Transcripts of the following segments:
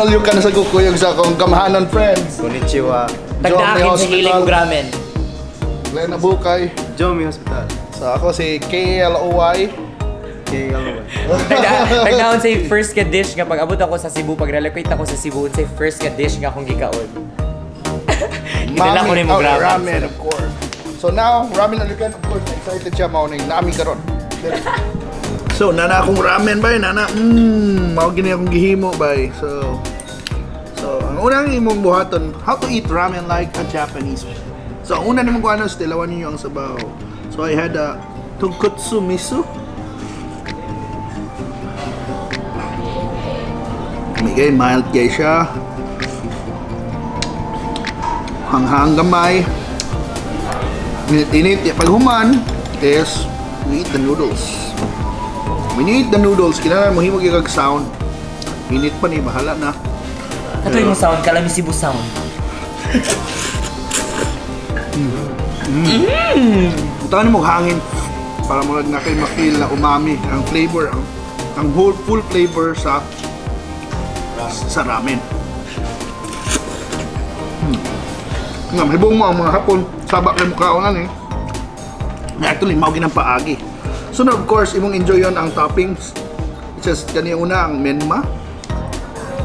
all you can sa kukuyog sa akong kamahanan friends. Konnichiwa. Tagdaakin sa hiling ko ramen. Lena Bukay. Jomi Hospital. So ako si KLOY. Tagdaon sa first ka dish nga pag abot ako sa Cebu, pag relocate ako sa Cebu, sa first ka dish nga akong gikaon. Idala ko ni mo ramen of course. So now, ramen all you can, of course, excited siya mauning nami karon. So, nana akong ramen bay, nana, mao gini akong gihimo bay. So, ang unang imong buhaton, how to eat ramen like a Japanese. So, ang una nimong kuano, stilawan niyo ang sabaw. So, I had a tonkotsu miso. Migay, mild kay siya. Hanghang gamay. Init-init. Pag human is, we eat the noodles. When you eat the noodles, kailangan mo himog yung sound. Init pa ni, bahala na. Ito yung sound, kalami Cebu sound. Butangan mo hangin para mo nga kayo ma-feel na umami ang flavor, ang whole full flavor sa ramen. Nga, mahibong mo ang mga hapon, sabak na mukha ko eh. Actually, maugin ang paagi. So now, of course, imong enjoy yon ang toppings. It's just kanina una ang menma.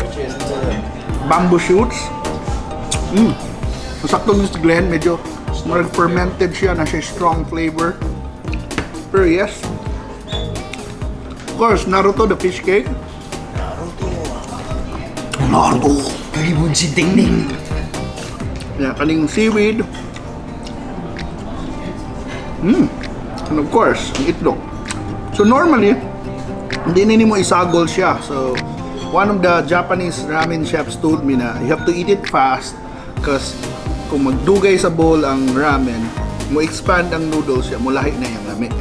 Which is bamboo shoots. Saktong gusto Glenn, medyo fermented siya na siya strong flavor. Pero yes. Of course, Naruto the fish cake. Naruto. Kalibun si Dingding. Yeah, kaning seaweed. And of course, ang itlog. So normally, hindi na mo isagol siya. So, one of the Japanese ramen chefs told me na you have to eat it fast because kung magdugay sa bowl ang ramen, mo expand ang noodles siya, mo lahi na yung lami.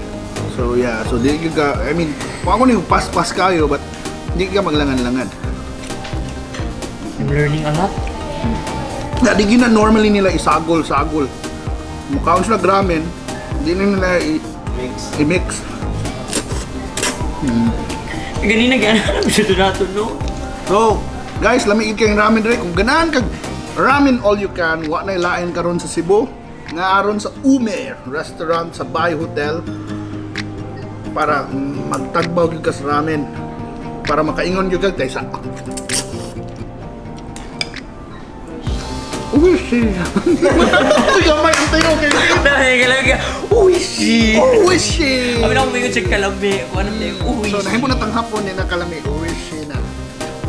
So yeah, so di ka, I mean, kung ako na yung pas-pas kayo, but hindi ka maglangan-langan. I'm learning a lot. Di gina normally nila isagol-sagol. Mukhaon sila ramen, hindi na nila i-mix. Ganina ganahan siya doon nato, no? So, guys, lamiin kayong ramen rin. Kung ganahan kag ramen all you can, wa na ilain karon sa Cebu, nga aron sa Ume restaurant sa Bay Hotel para magtagbaw gyud ka sa ramen para makaingon gyud kag kaysa. Uishi. Gamay ang tayo kay. Nahigalaga. Uishi. Uishi. Kami na kumingon siya kalami. Kung ano tayo, uishi. So, nahimo na tanghapon ni na kalami. Uishi na.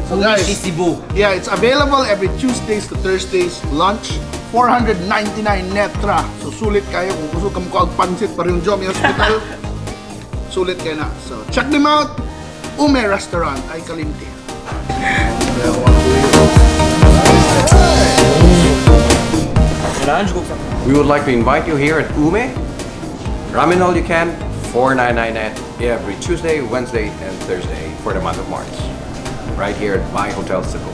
So Uishi guys, Cebu. Yeah, it's available every Tuesdays to Thursdays. Lunch, 499 netra. So, sulit kayo. Kung gusto ka mo pansit pa rin yung Jomi Hospital, sulit kayo na. So, check them out. Ume Restaurant. Ay kalimti. We would like to invite you here at Ume. Ramen all you can, 499 every Tuesday, Wednesday, and Thursday for the month of March. Right here at My Hotel Cebu.